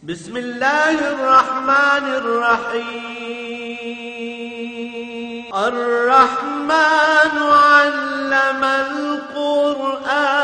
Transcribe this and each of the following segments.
بسم الله الرحمن الرحيم الرحمن علم القرآن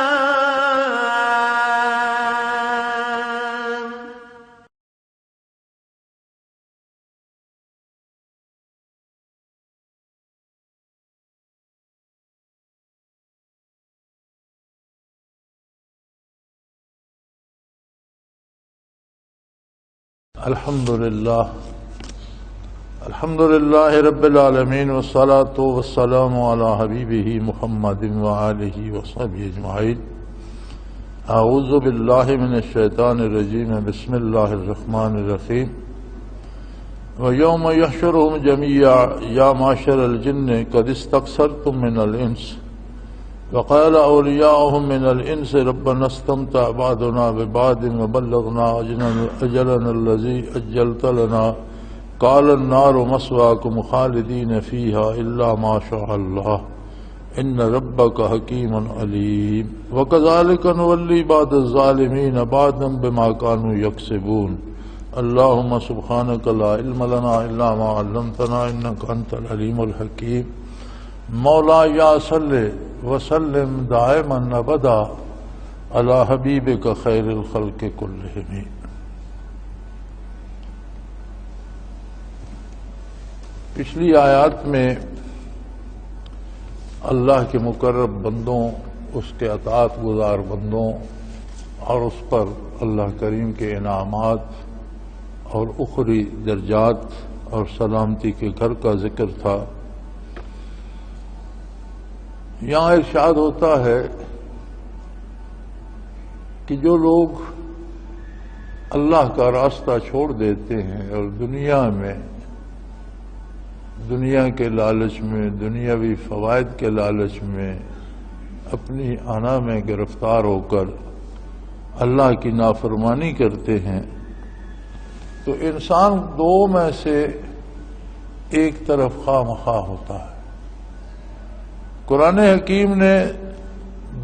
الحمد لله رب العالمين والصلاة والسلام على حبيبه محمد وآله وصحبه أجمعين. أعوذ بالله من الشيطان الرجيم. بسم الله الرحمن الرحيم. ويوم يحشرهم جميعا يا معشر الجن قد استكثرتم من الإنس وقال أولياؤهم من الإنس ربنا استمتع بعضنا ببعض وبلغنا أجلنا الذي أجلت لنا قال النار مثواكم خالدين فيها إلا ما شاء الله إن ربك حكيم عليم وكذلك نولي بعض الظالمين بعضا بما كانوا يكسبون. اللهم سبحانك لا علم لنا إلا ما علمتنا إنك أنت العليم الحكيم. مولا یا صلی وسلم دائما ابدا علی حبیبک خیر الخلق کلہم. پچھلی آیات میں اللہ کے مقرب بندوں، اس کے اطاعت گزار بندوں اور اس پر اللہ کریم کے انعامات اور اخری درجات اور سلامتی کے گھر کا ذکر تھا. یہاں ارشاد ہوتا ہے کہ جو لوگ اللہ کا راستہ چھوڑ دیتے ہیں اور دنیا کے لالچ میں، دنیاوی فوائد کے لالچ میں اپنی انا میں گرفتار ہو کر اللہ کی نافرمانی کرتے ہیں، تو انسان دو میں سے ایک طرف خواہ مخواہ ہوتا ہے. قرآن حکیم نے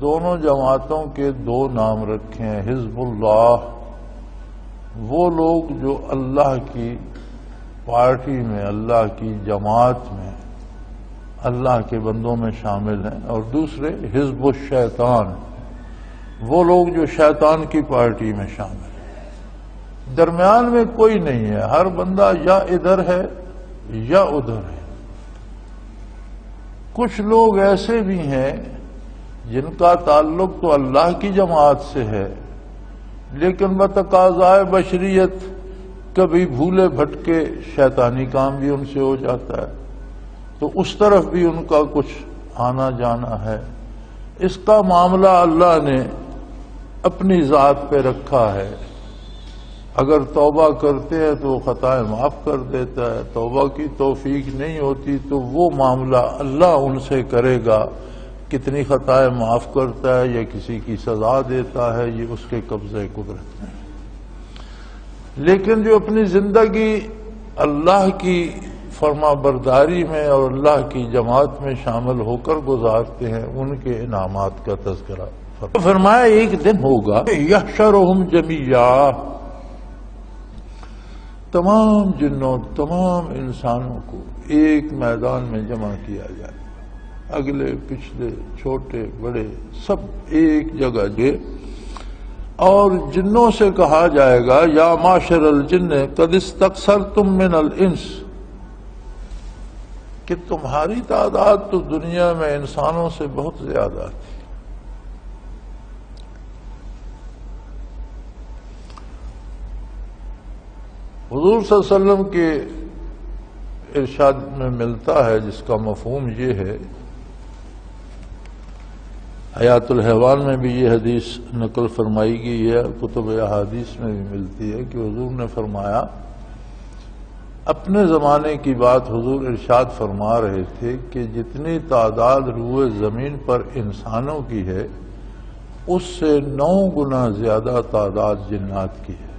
دونوں جماعتوں کے دو نام رکھے ہیں. حزب اللہ، وہ لوگ جو اللہ کی پارٹی میں، اللہ کی جماعت میں، اللہ کے بندوں میں شامل ہیں، اور دوسرے حزب الشیطان، وہ لوگ جو شیطان کی پارٹی میں شامل ہیں. درمیان میں کوئی نہیں ہے، ہر بندہ یا ادھر ہے یا ادھر ہے. کچھ لوگ ایسے بھی ہیں جن کا تعلق تو اللہ کی جماعت سے ہے، لیکن بتقاضائے بشریت کبھی بھولے بھٹکے شیطانی کام بھی ان سے ہو جاتا ہے، تو اس طرف بھی ان کا کچھ آنا جانا ہے. اس کا معاملہ اللہ نے اپنی ذات پہ رکھا ہے. اگر توبہ کرتے ہیں تو خطائیں معاف کر دیتا ہے، توبہ کی توفیق نہیں ہوتی تو وہ معاملہ اللہ ان سے کرے گا. کتنی خطائیں معاف کرتا ہے یا کسی کی سزا دیتا ہے، یہ اس کے قبضے قدرت میں. لیکن جو اپنی زندگی اللہ کی فرما برداری میں اور اللہ کی جماعت میں شامل ہو کر گزارتے ہیں، ان کے انعامات کا تذکرہ فرمایا. ایک دن ہوگا یحشرہم جمیعا، تمام جنوں، تمام انسانوں کو ایک میدان میں جمع کیا جائے، اگلے پچھلے چھوٹے بڑے سب ایک جگہ گئے، اور جنوں سے کہا جائے گا یا معشر الجن قد استکثرتم من الانس، کہ تمہاری تعداد تو دنیا میں انسانوں سے بہت زیادہ تھی. حضور صلی اللہ علیہ وسلم کے ارشاد میں ملتا ہے، جس کا مفہوم یہ ہے، حیات الحیوان میں بھی یہ حدیث نقل فرمائی گئی ہے، کتب احادیث میں بھی ملتی ہے، کہ حضور نے فرمایا، اپنے زمانے کی بات حضور ارشاد فرما رہے تھے کہ جتنی تعداد روئے زمین پر انسانوں کی ہے، اس سے 9 گنا زیادہ تعداد جنات کی ہے،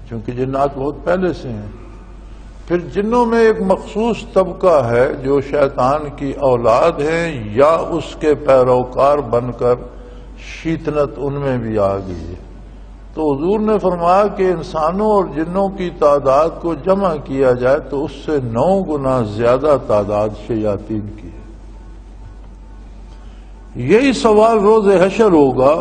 چونکہ جنات بہت پہلے سے ہیں. پھر جنوں میں ایک مخصوص طبقہ ہے جو شیطان کی اولاد ہیں یا اس کے پیروکار بن کر شیطنت ان میں بھی آ گئی ہے. تو حضور نے فرمایا کہ انسانوں اور جنوں کی تعداد کو جمع کیا جائے تو اس سے 9 گنا زیادہ تعداد شیاطین کی ہے۔ یہی سوال روز حشر ہوگا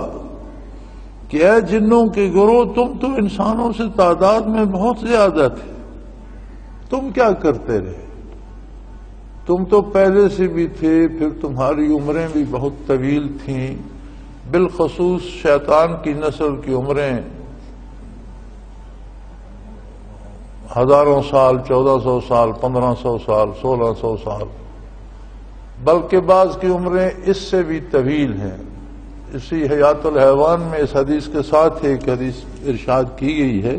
کہ اے جنوں کے گروہ، تم تو انسانوں سے تعداد میں بہت زیادہ تھے، تم کیا کرتے رہے؟ تم تو پہلے سے بھی تھے، پھر تمہاری عمریں بھی بہت طویل تھیں، بالخصوص شیطان کی نسل کی عمریں ہزاروں سال، 1400 سال، 1500 سال، 1600 سال، بلکہ بعض کی عمریں اس سے بھی طویل ہیں۔ اسی حیات الحیوان میں اس حدیث کے ساتھ ایک حدیث ارشاد کی گئی ہے،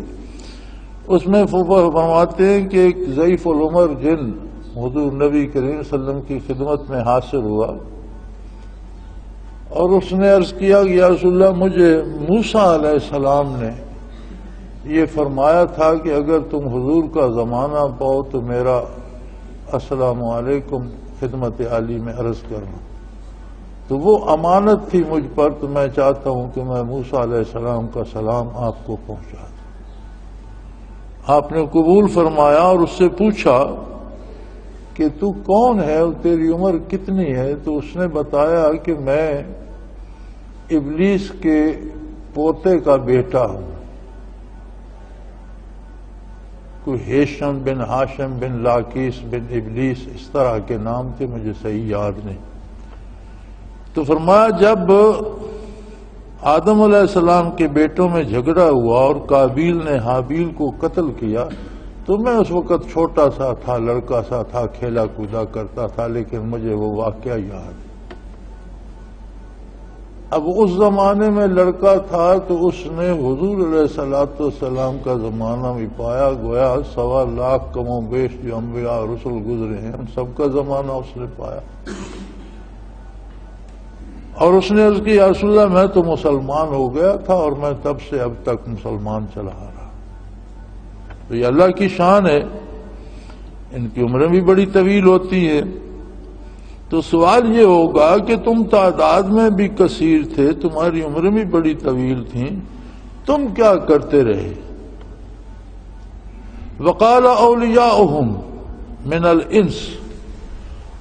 اس میں فرماتے ہیں کہ ایک ضعیف العمر جن حضور نبی کریم صلی اللہ علیہ وسلم کی خدمت میں حاضر ہوا اور اس نے عرض کیا کہ یا رسول اللہ، مجھے موسیٰ علیہ السلام نے یہ فرمایا تھا کہ اگر تم حضور کا زمانہ پاؤ تو میرا السلام علیکم خدمت عالی میں عرض کرنا، تو وہ امانت تھی مجھ پر، تو میں چاہتا ہوں کہ میں موسیٰ علیہ السلام کا سلام آپ کو پہنچا دوں۔ آپ نے قبول فرمایا اور اس سے پوچھا کہ تو کون ہے اور تیری عمر کتنی ہے؟ تو اس نے بتایا کہ میں ابلیس کے پوتے کا بیٹا ہوں، کوئی ہیشم بن ہاشم بن لاکیس بن ابلیس، اس طرح کے نام تھے، مجھے صحیح یاد نہیں۔ تو فرمایا جب آدم علیہ السلام کے بیٹوں میں جھگڑا ہوا اور قابیل نے حابیل کو قتل کیا تو میں اس وقت چھوٹا سا تھا، لڑکا سا تھا، کھیلا کودا کرتا تھا، لیکن مجھے وہ واقعہ یاد ہے۔ اب اس زمانے میں لڑکا تھا تو اس نے حضور علیہ السلام کا زمانہ بھی پایا، گویا 1.25 لاکھ کم و بیش جو انبیاء اور رسل گزرے ہیں ان سب کا زمانہ اس نے پایا۔ اور اس نے عرض کی یا رسول اللہ، میں تو مسلمان ہو گیا تھا اور میں تب سے اب تک مسلمان چلا آ رہا۔ تو یہ اللہ کی شان ہے، ان کی عمریں بھی بڑی طویل ہوتی ہیں۔ تو سوال یہ ہوگا کہ تم تعداد میں بھی کثیر تھے، تمہاری عمریں بھی بڑی طویل تھیں، تم کیا کرتے رہے؟ وقال اولیاؤہم من الانس،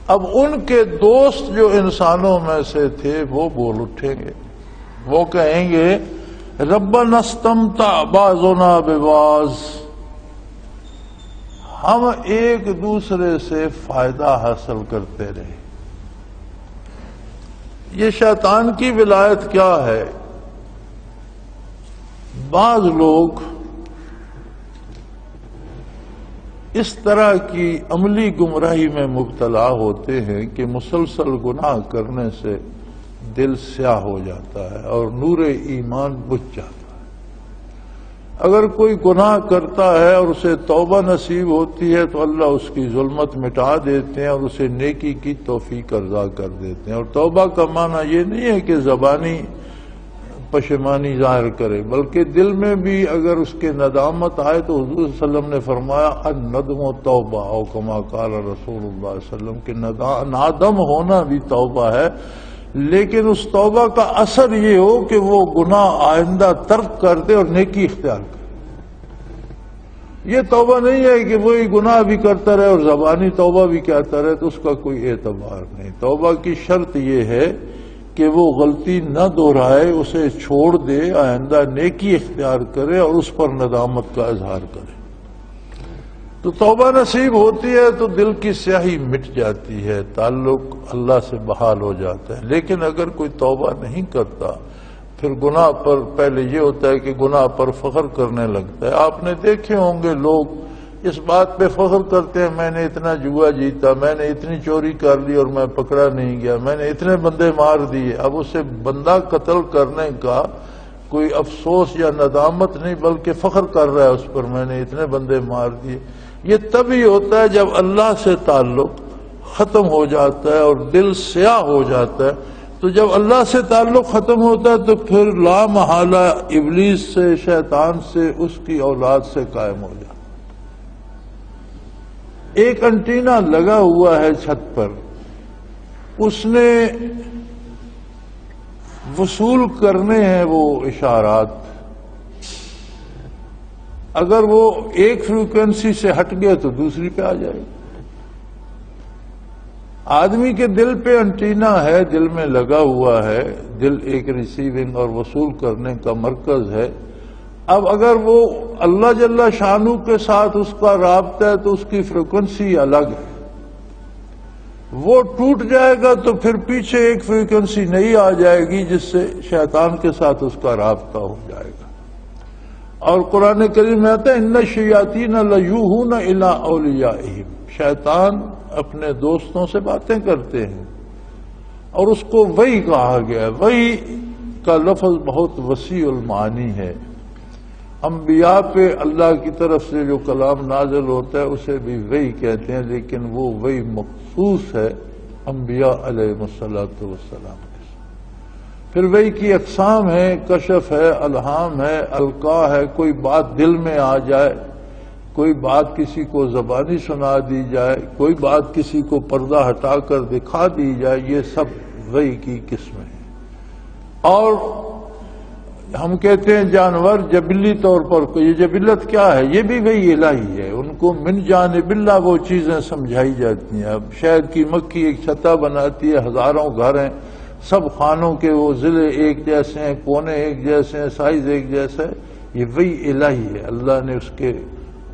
اب ان کے دوست جو انسانوں میں سے تھے وہ بول اٹھیں گے، وہ کہیں گے ربنا استمتع بعضنا ببعض، ہم ایک دوسرے سے فائدہ حاصل کرتے رہے۔ یہ شیطان کی ولایت کیا ہے؟ بعض لوگ اس طرح کی عملی گمراہی میں مبتلا ہوتے ہیں کہ مسلسل گناہ کرنے سے دل سیاہ ہو جاتا ہے اور نور ایمان بجھ جاتا ہے۔ اگر کوئی گناہ کرتا ہے اور اسے توبہ نصیب ہوتی ہے تو اللہ اس کی ظلمت مٹا دیتے ہیں اور اسے نیکی کی توفیق عطا کر دیتے ہیں۔ اور توبہ کا معنی یہ نہیں ہے کہ زبانی پشیمانی ظاہر کرے، بلکہ دل میں بھی اگر اس کے ندامت آئے تو حضور صلی اللہ علیہ وسلم نے فرمایا الندم توبہ، او کما قال رسول اللہ صلی اللہ علیہ وسلم کہ نادم ہونا بھی توبہ ہے، لیکن اس توبہ کا اثر یہ ہو کہ وہ گناہ آئندہ ترک کر دے اور نیکی اختیار کرے۔ یہ توبہ نہیں ہے کہ وہی گناہ بھی کرتا رہے اور زبانی توبہ بھی کہتا رہے، تو اس کا کوئی اعتبار نہیں۔ توبہ کی شرط یہ ہے کہ وہ غلطی نہ دہرائے، اسے چھوڑ دے، آئندہ نیکی اختیار کرے اور اس پر ندامت کا اظہار کرے۔ تو توبہ نصیب ہوتی ہے تو دل کی سیاہی مٹ جاتی ہے، تعلق اللہ سے بحال ہو جاتا ہے۔ لیکن اگر کوئی توبہ نہیں کرتا، پھر گناہ پر پہلے یہ ہوتا ہے کہ گناہ پر فخر کرنے لگتا ہے۔ آپ نے دیکھے ہوں گے لوگ اس بات پہ فخر کرتے ہیں میں نے اتنا جوا جیتا، میں نے اتنی چوری کر لی اور میں پکڑا نہیں گیا، میں نے اتنے بندے مار دیے۔ اب اسے بندہ قتل کرنے کا کوئی افسوس یا ندامت نہیں، بلکہ فخر کر رہا ہے اس پر، میں نے اتنے بندے مار دیے۔ یہ تبھی ہوتا ہے جب اللہ سے تعلق ختم ہو جاتا ہے اور دل سیاہ ہو جاتا ہے۔ تو جب اللہ سے تعلق ختم ہوتا ہے تو پھر لا محالہ ابلیس سے، شیطان سے، اس کی اولاد سے قائم ہو جاتا ہے۔ ایک انٹینا لگا ہوا ہے چھت پر، اس نے وصول کرنے ہیں وہ اشارات اگر وہ ایک فریکوینسی سے ہٹ گئے تو دوسری پہ آ جائے گی۔ آدمی کے دل پہ انٹینا ہے، دل میں لگا ہوا ہے، دل ایک ریسیونگ اور وصول کرنے کا مرکز ہے۔ اب اگر وہ اللہ جل شانہ کے ساتھ اس کا رابطہ ہے تو اس کی فریکوینسی الگ ہے، وہ ٹوٹ جائے گا تو پھر پیچھے ایک فریکوینسی نئی آ جائے گی جس سے شیطان کے ساتھ اس کا رابطہ ہو جائے گا۔ اور قرآن کریم میں آتا ہے ان الشیاطین لیوحون الی اولیاءہم، شیطان اپنے دوستوں سے باتیں کرتے ہیں، اور اس کو وحی کہا گیا ہے۔ وحی کا لفظ بہت وسیع المعانی ہے۔ انبیاء پہ اللہ کی طرف سے جو کلام نازل ہوتا ہے اسے بھی وحی کہتے ہیں، لیکن وہ وحی مخصوص ہے انبیاء علیہ السلام۔ پھر وحی کی اقسام ہے، کشف ہے، الہام ہے، القاء ہے، کوئی بات دل میں آ جائے، کوئی بات کسی کو زبانی سنا دی جائے، کوئی بات کسی کو پردہ ہٹا کر دکھا دی جائے، یہ سب وحی کی قسمیں ہیں۔ اور ہم کہتے ہیں جانور جبلی طور پر، یہ جبلت کیا ہے؟ یہ بھی وحی الہی ہے، ان کو من جانب اللہ وہ چیزیں سمجھائی جاتی ہیں۔ اب شہد کی مکھی ایک چھتا بناتی ہے، ہزاروں گھر ہیں، سب خانوں کے وہ ضلع ایک جیسے ہیں، کونے ایک جیسے ہیں، سائز ایک جیسا ہے، یہ وحی الہی ہے۔ اللہ نے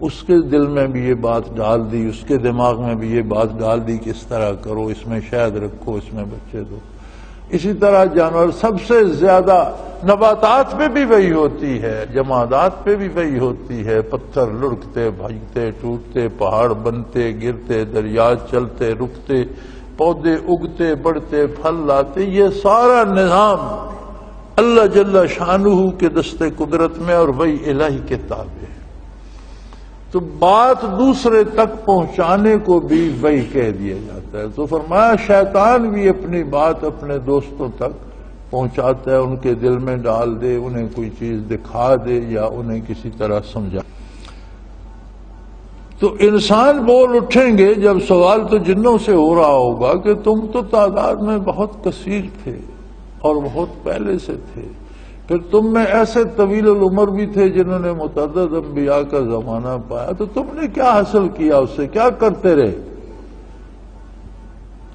اس کے دل میں بھی یہ بات ڈال دی، اس کے دماغ میں بھی یہ بات ڈال دی کہ اس طرح کرو، اس میں شہد رکھو، اس میں بچے دو۔ اسی طرح جانور سب سے زیادہ، نباتات پہ بھی وحی ہوتی ہے، جمادات پہ بھی وحی ہوتی ہے، پتھر لڑکتے بھاگتے ٹوٹتے، پہاڑ بنتے گرتے، دریا چلتے رکتے، پودے اگتے بڑھتے پھل لاتے، یہ سارا نظام اللہ جل شانہ کے دست قدرت میں اور وحی الہی کے تابع ہے۔ تو بات دوسرے تک پہنچانے کو بھی وحی کہہ دیا جاتا ہے۔ تو فرمایا شیطان بھی اپنی بات اپنے دوستوں تک پہنچاتا ہے، ان کے دل میں ڈال دے، انہیں کوئی چیز دکھا دے یا انہیں کسی طرح سمجھا۔ تو انسان بول اٹھیں گے جب سوال تو جنوں سے ہو رہا ہوگا کہ تم تو تعداد میں بہت کثیر تھے اور بہت پہلے سے تھے، پھر تم میں ایسے طویل العمر بھی تھے جنہوں نے متعدد انبیاء کا زمانہ پایا، تو تم نے کیا حاصل کیا، اس سے کیا کرتے رہے؟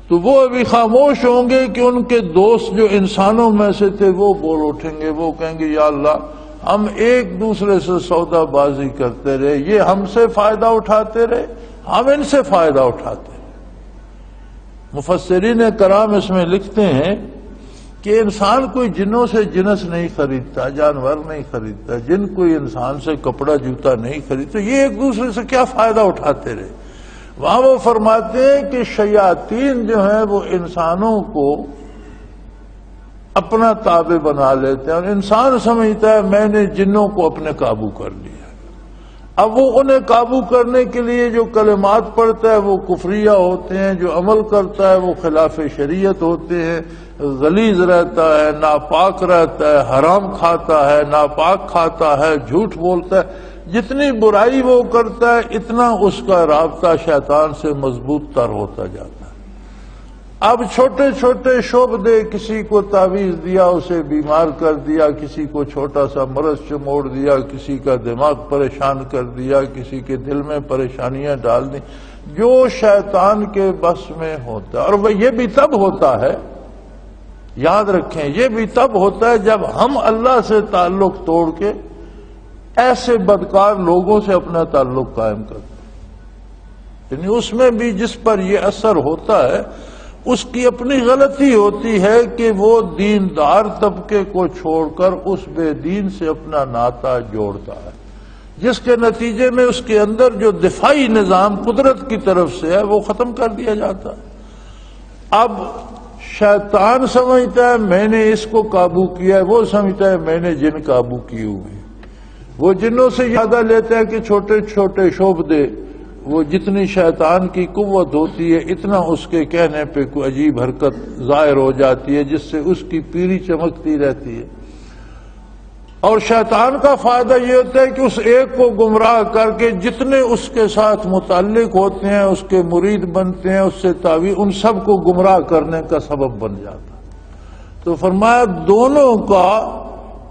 تو وہ ابھی خاموش ہوں گے کہ ان کے دوست جو انسانوں میں سے تھے وہ بول اٹھیں گے، وہ کہیں گے یا اللہ ہم ایک دوسرے سے سودا بازی کرتے رہے، یہ ہم سے فائدہ اٹھاتے رہے، ہم ان سے فائدہ اٹھاتے رہے۔ مفسرین کرام اس میں لکھتے ہیں کہ انسان کوئی جنوں سے جنس نہیں خریدتا، جانور نہیں خریدتا، جن کوئی انسان سے کپڑا جوتا نہیں خریدتا، یہ ایک دوسرے سے کیا فائدہ اٹھاتے رہے۔ وہاں وہ فرماتے ہیں کہ شیاطین جو ہیں وہ انسانوں کو اپنا تابع بنا لیتے ہیں، اور انسان سمجھتا ہے میں نے جنوں کو اپنے قابو کر لیا۔ اب وہ انہیں قابو کرنے کے لیے جو کلمات پڑھتا ہے وہ کفریہ ہوتے ہیں، جو عمل کرتا ہے وہ خلاف شریعت ہوتے ہیں، غلیظ رہتا ہے، ناپاک رہتا ہے، حرام کھاتا ہے، ناپاک کھاتا ہے، جھوٹ بولتا ہے۔ جتنی برائی وہ کرتا ہے اتنا اس کا رابطہ شیطان سے مضبوط تر ہوتا جاتا ہے۔ اب چھوٹے چھوٹے شعبے، کسی کو تعویذ دیا اسے بیمار کر دیا، کسی کو چھوٹا سا مرض چموڑ دیا، کسی کا دماغ پریشان کر دیا، کسی کے دل میں پریشانیاں ڈال دی، جو شیطان کے بس میں ہوتا ہے۔ اور وہ یہ بھی تب ہوتا ہے، یاد رکھیں، یہ بھی تب ہوتا ہے جب ہم اللہ سے تعلق توڑ کے ایسے بدکار لوگوں سے اپنا تعلق قائم کرتے ہیں۔ یعنی اس میں بھی جس پر یہ اثر ہوتا ہے اس کی اپنی غلطی ہوتی ہے کہ وہ دیندار طبقے کو چھوڑ کر اس بے دین سے اپنا ناطہ جوڑتا ہے، جس کے نتیجے میں اس کے اندر جو دفاعی نظام قدرت کی طرف سے ہے وہ ختم کر دیا جاتا ہے۔ اب شیطان سمجھتا ہے میں نے اس کو قابو کیا ہے، وہ سمجھتا ہے میں نے جن قابو کیے ہوئے۔ وہ جنوں سے یادہ لیتا ہے کہ چھوٹے چھوٹے شعبے، وہ جتنی شیطان کی قوت ہوتی ہے اتنا اس کے کہنے پہ کوئی عجیب حرکت ظاہر ہو جاتی ہے جس سے اس کی پیری چمکتی رہتی ہے۔ اور شیطان کا فائدہ یہ ہوتا ہے کہ اس ایک کو گمراہ کر کے جتنے اس کے ساتھ متعلق ہوتے ہیں، اس کے مرید بنتے ہیں، اس سے تعویذ، ان سب کو گمراہ کرنے کا سبب بن جاتا۔ تو فرمایا دونوں کا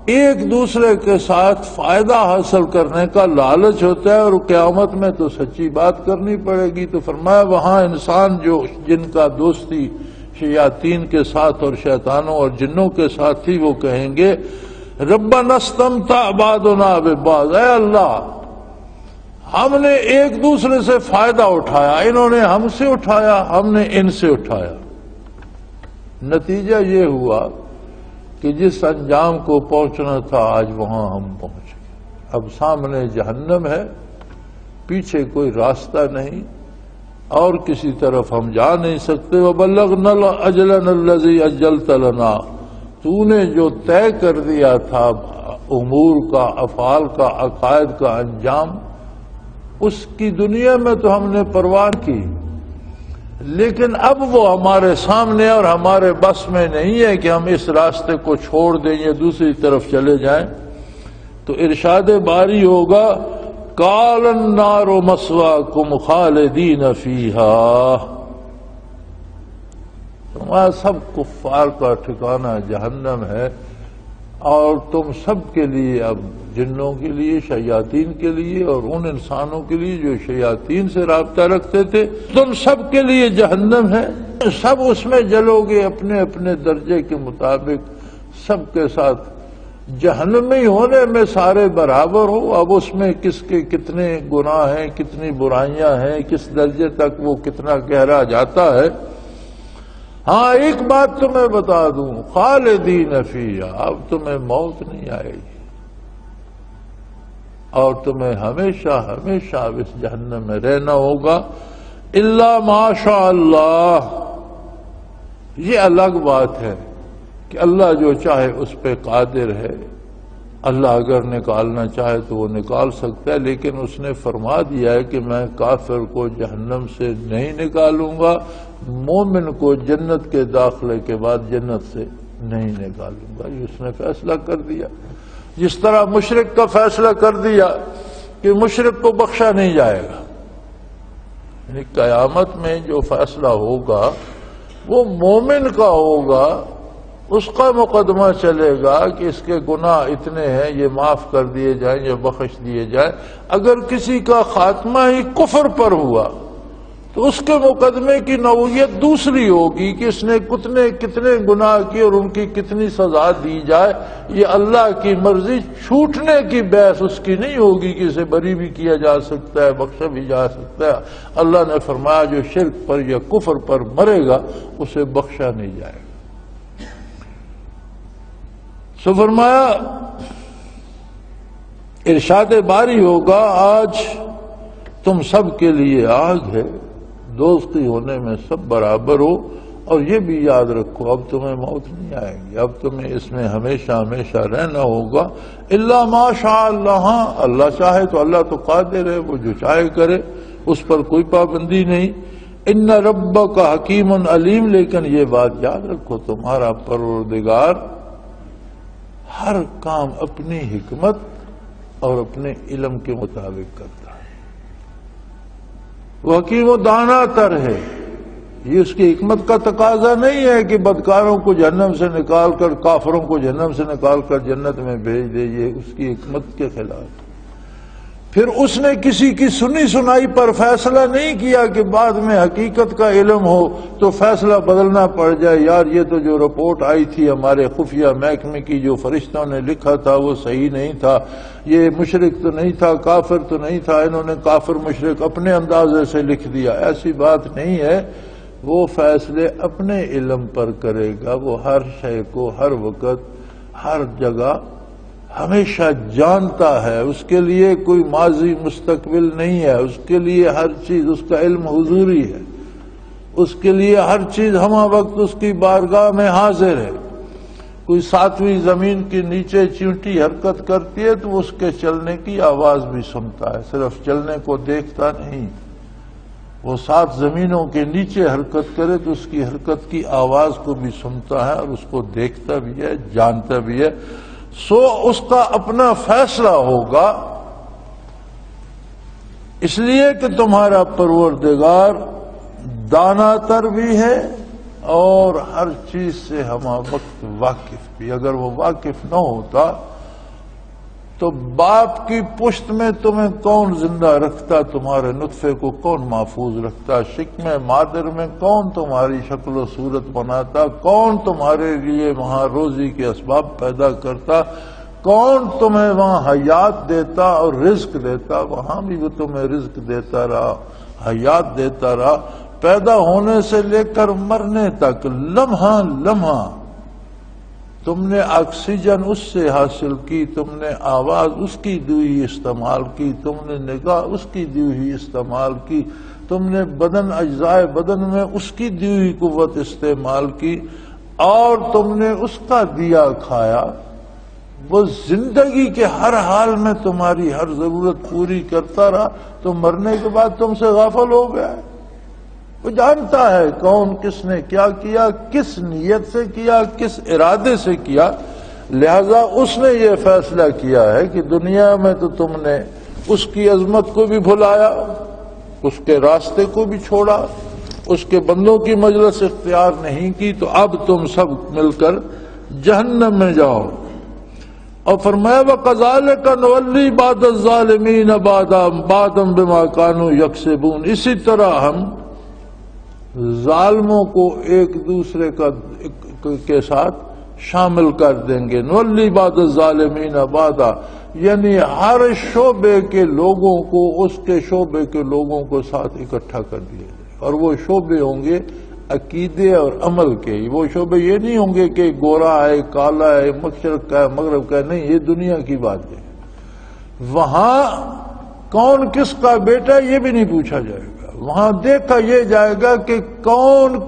ایک دوسرے کے ساتھ فائدہ حاصل کرنے کا لالچ ہوتا ہے، اور قیامت میں تو سچی بات کرنی پڑے گی۔ تو فرمایا وہاں انسان جو جن کا دوستی شیاطین کے ساتھ اور شیطانوں اور جنوں کے ساتھ تھی، وہ کہیں گے ربنا استمتع بعضنا ببعض، اے اللہ ہم نے ایک دوسرے سے فائدہ اٹھایا، انہوں نے ہم سے اٹھایا، ہم نے ان سے اٹھایا۔ نتیجہ یہ ہوا کہ جس انجام کو پہنچنا تھا آج وہاں ہم پہنچ گئے۔ اب سامنے جہنم ہے، پیچھے کوئی راستہ نہیں، اور کسی طرف ہم جا نہیں سکتے۔ وَبَلَّغْنَا أَجَلَنَا الَّذِي أَجَّلْتَ لَنَا، تو نے جو طے کر دیا تھا امور کا، افعال کا، عقائد کا انجام، اس کی دنیا میں تو ہم نے پرواہ کی، لیکن اب وہ ہمارے سامنے اور ہمارے بس میں نہیں ہے کہ ہم اس راستے کو چھوڑ دیں یا دوسری طرف چلے جائیں۔ تو ارشاد باری ہوگا قَالَ النَّارُ مَثْوَاكُمْ خَالِدِينَ فِيهَا، تمہارا سب کفار کا ٹھکانہ جہنم ہے، اور تم سب کے لیے، اب جنوں کے لیے، شیاطین کے لیے، اور ان انسانوں کے لیے جو شیاطین سے رابطہ رکھتے تھے، تم سب کے لیے جہنم ہے، سب اس میں جلو گے اپنے اپنے درجے کے مطابق، سب کے ساتھ جہنمی ہونے میں سارے برابر ہو۔ اب اس میں کس کے کتنے گناہ ہیں، کتنی برائیاں ہیں، کس درجے تک وہ کتنا گہرا جاتا ہے۔ ہاں ایک بات تمہیں بتا دوں، خالدین فیہا، اب تمہیں موت نہیں آئے گی، اور تمہیں ہمیشہ ہمیشہ اس جہنم میں رہنا ہوگا، الا ما شاء اللہ۔ یہ الگ بات ہے کہ اللہ جو چاہے اس پہ قادر ہے، اللہ اگر نکالنا چاہے تو وہ نکال سکتا ہے، لیکن اس نے فرما دیا ہے کہ میں کافر کو جہنم سے نہیں نکالوں گا، مومن کو جنت کے داخلے کے بعد جنت سے نہیں نکالوں گا۔ یہ اس نے فیصلہ کر دیا، جس طرح مشرک کا فیصلہ کر دیا کہ مشرک کو بخشا نہیں جائے گا۔ یعنی قیامت میں جو فیصلہ ہوگا وہ مومن کا ہوگا، اس کا مقدمہ چلے گا کہ اس کے گناہ اتنے ہیں، یہ معاف کر دیے جائیں یا بخش دیے جائیں۔ اگر کسی کا خاتمہ ہی کفر پر ہوا تو اس کے مقدمے کی نوعیت دوسری ہوگی کہ اس نے کتنے گناہ کیے اور ان کی کتنی سزا دی جائے۔ یہ اللہ کی مرضی، چھوٹنے کی بحث اس کی نہیں ہوگی کہ اسے بری بھی کیا جا سکتا ہے، بخشا بھی جا سکتا ہے۔ اللہ نے فرمایا جو شرک پر یا کفر پر مرے گا اسے بخشا نہیں جائے گا۔ سو فرمایا ارشاد باری ہوگا آج تم سب کے لیے آگ ہے، دوستی ہونے میں سب برابر ہو، اور یہ بھی یاد رکھو اب تمہیں موت نہیں آئے گی، اب تمہیں اس میں ہمیشہ ہمیشہ رہنا ہوگا، الا ما شاء اللہ، اللہ چاہے تو، اللہ تو قادر ہے، وہ جو چاہے کرے، اس پر کوئی پابندی نہیں۔ ان ربک حکیم علیم، لیکن یہ بات یاد رکھو تمہارا پروردگار ہر کام اپنی حکمت اور اپنے علم کے مطابق کرتا ہے، وہ حکیم و دانا تر ہے۔ یہ اس کی حکمت کا تقاضا نہیں ہے کہ بدکاروں کو جہنم سے نکال کر، کافروں کو جہنم سے نکال کر جنت میں بھیج دے، یہ اس کی حکمت کے خلاف۔ پھر اس نے کسی کی سنی سنائی پر فیصلہ نہیں کیا کہ بعد میں حقیقت کا علم ہو تو فیصلہ بدلنا پڑ جائے، یار یہ تو جو رپورٹ آئی تھی ہمارے خفیہ محکمے کی، جو فرشتوں نے لکھا تھا وہ صحیح نہیں تھا، یہ مشرک تو نہیں تھا، کافر تو نہیں تھا، انہوں نے کافر مشرک اپنے اندازے سے لکھ دیا۔ ایسی بات نہیں ہے، وہ فیصلے اپنے علم پر کرے گا، وہ ہر شے کو ہر وقت ہر جگہ ہمیشہ جانتا ہے، اس کے لیے کوئی ماضی مستقبل نہیں ہے، اس کے لیے ہر چیز اس کا علم حضوری ہے، اس کے لیے ہر چیز ہمہ وقت اس کی بارگاہ میں حاضر ہے۔ کوئی ساتویں زمین کے نیچے چیونٹی حرکت کرتی ہے تو اس کے چلنے کی آواز بھی سنتا ہے، صرف چلنے کو دیکھتا نہیں۔ وہ 7 زمینوں کے نیچے حرکت کرے تو اس کی حرکت کی آواز کو بھی سنتا ہے اور اس کو دیکھتا بھی ہے، جانتا بھی ہے۔ سو اس کا اپنا فیصلہ ہوگا، اس لیے کہ تمہارا پروردگار دانا تر بھی ہے اور ہر چیز سے ہمہ وقت واقف بھی۔ اگر وہ واقف نہ ہوتا تو باپ کی پشت میں تمہیں کون زندہ رکھتا؟ تمہارے نطفے کو کون محفوظ رکھتا؟ شکم مادر میں کون تمہاری شکل و صورت بناتا؟ کون تمہارے لیے وہاں روزی کے اسباب پیدا کرتا؟ کون تمہیں وہاں حیات دیتا اور رزق دیتا؟ وہاں بھی وہ تمہیں رزق دیتا رہا، حیات دیتا رہا، پیدا ہونے سے لے کر مرنے تک لمحہ لمحہ تم نے آکسیجن اس سے حاصل کی، تم نے آواز اس کی دی ہوئی استعمال کی، تم نے نگاہ اس کی دی ہوئی استعمال کی، تم نے بدن اجزائے بدن میں اس کی دی ہوئی قوت استعمال کی، اور تم نے اس کا دیا کھایا۔ وہ زندگی کے ہر حال میں تمہاری ہر ضرورت پوری کرتا رہا، تو مرنے کے بعد تم سے غافل ہو گیا ہے۔ وہ جانتا ہے کون کس نے کیا کیا، کس نیت سے کیا، کس ارادے سے کیا، لہذا اس نے یہ فیصلہ کیا ہے کہ دنیا میں تو تم نے اس کی عظمت کو بھی بھلایا، اس کے راستے کو بھی چھوڑا، اس کے بندوں کی مجلس اختیار نہیں کی، تو اب تم سب مل کر جہنم میں جاؤ۔ اور فرمایا وَكَذَلِكَ نُوَلِّي بَعْضَ الظَّالِمِينَ بَعْضًا بِمَا كَانُوا يَكْسِبُونَ، اسی طرح ہم ظالموں کو ایک دوسرے کے ساتھ شامل کر دیں گے۔ نُوَلِّي بَعْضَ الظَّالِمِينَ بَعْضًا، یعنی ہر شعبے کے لوگوں کو اس کے شعبے کے لوگوں کو ساتھ اکٹھا کر دیا جائے، اور وہ شعبے ہوں گے عقیدے اور عمل کے۔ وہ شعبے یہ نہیں ہوں گے کہ گورا ہے، کالا ہے، مشرق کا ہے، مغرب کا ہے، نہیں، یہ دنیا کی بات ہے۔ وہاں کون کس کا بیٹا یہ بھی نہیں پوچھا جائے گا، وہاں دیکھا یہ جائے گا کہ کون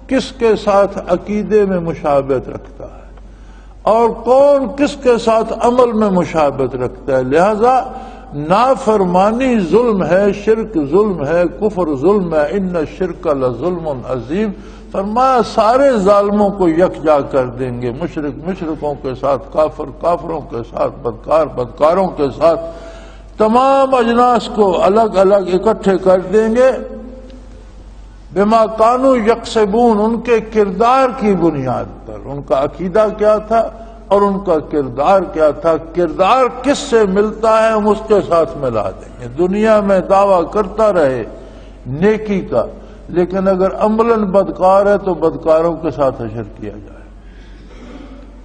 کس کے ساتھ عقیدے میں مشابہت رکھتا ہے اور کون کس کے ساتھ عمل میں مشابہت رکھتا ہے۔ لہذا نافرمانی ظلم ہے، شرک ظلم ہے، کفر ظلم ہے، ان الشرک لظلم عظیم۔ فرمایا سارے ظالموں کو یکجا کر دیں گے، مشرک مشرکوں کے ساتھ، کافر کافروں کے ساتھ، بدکار بدکاروں کے ساتھ، تمام اجناس کو الگ الگ اکٹھے کر دیں گے۔ بما کانوا یکسبون، ان کے کردار کی بنیاد پر، ان کا عقیدہ کیا تھا اور ان کا کردار کیا تھا۔ کردار کس سے ملتا ہے ہم اس کے ساتھ ملا دیں گے۔ دنیا میں دعویٰ کرتا رہے نیکی کا، لیکن اگر عملاً بدکار ہے تو بدکاروں کے ساتھ حشر کیا جائے۔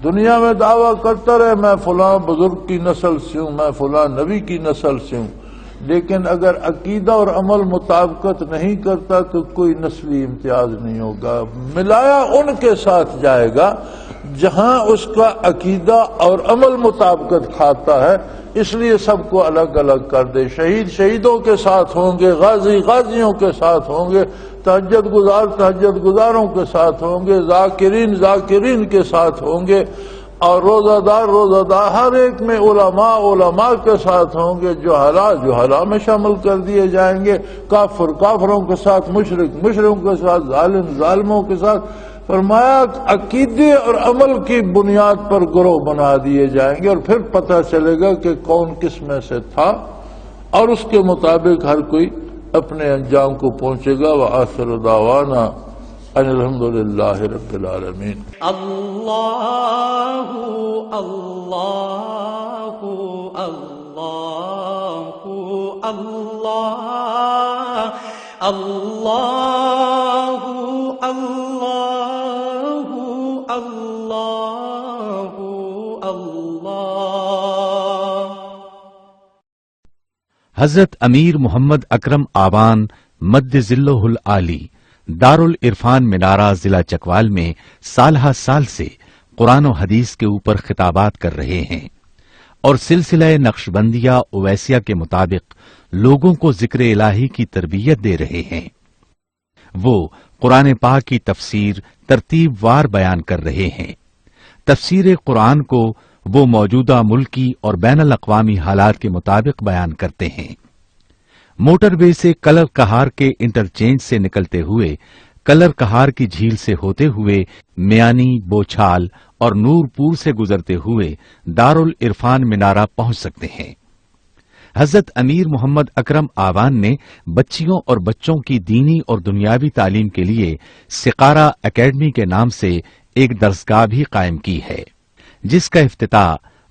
دنیا میں دعویٰ کرتا رہے میں فلاں بزرگ کی نسل سے ہوں، میں فلاں نبی کی نسل سے ہوں، لیکن اگر عقیدہ اور عمل مطابقت نہیں کرتا تو کوئی نسلی امتیاز نہیں ہوگا۔ ملایا ان کے ساتھ جائے گا جہاں اس کا عقیدہ اور عمل مطابقت کھاتا ہے، اس لیے سب کو الگ الگ کر دے۔ شہید شہیدوں کے ساتھ ہوں گے، غازی غازیوں کے ساتھ ہوں گے، تہجد گزار تہجد گزاروں کے ساتھ ہوں گے، ذاکرین ذاکرین کے ساتھ ہوں گے، اور روزہ دار ہر ایک میں علماء علماء کے ساتھ ہوں گے، جہلا میں شامل کر دیے جائیں گے، کافر کافروں کے ساتھ، مشرک مشرکوں کے ساتھ، ظالم ظالموں کے ساتھ۔ فرمایا عقیدے اور عمل کی بنیاد پر گروہ بنا دیے جائیں گے، اور پھر پتہ چلے گا کہ کون کس میں سے تھا، اور اس کے مطابق ہر کوئی اپنے انجام کو پہنچے گا۔ وآخر دعوانا ان الحمدللہ رب العالمین۔ اللہ اللہ اللہ اللہ اللہ اللہ اللہ اللہ۔ حضرت امیر محمد اکرم آوان مد ذلہ العالی دارالعرفان منارہ ضلع چکوال میں سالہ سال سے قرآن و حدیث کے اوپر خطابات کر رہے ہیں اور سلسلہ نقشبندیہ اویسیہ کے مطابق لوگوں کو ذکر الہی کی تربیت دے رہے ہیں۔ وہ قرآن پاک کی تفسیر ترتیب وار بیان کر رہے ہیں۔ تفسیر قرآن کو وہ موجودہ ملکی اور بین الاقوامی حالات کے مطابق بیان کرتے ہیں۔ موٹر وے سے کلر کہار کے انٹرچینج سے نکلتے ہوئے، کلر کہار کی جھیل سے ہوتے ہوئے، میانی، بوچھال اور نور پور سے گزرتے ہوئے دارالعرفان منارہ پہنچ سکتے ہیں۔ حضرت امیر محمد اکرم آوان نے بچیوں اور بچوں کی دینی اور دنیاوی تعلیم کے لیے سقارہ اکیڈمی کے نام سے ایک درسگاہ بھی قائم کی ہے، جس کا افتتاح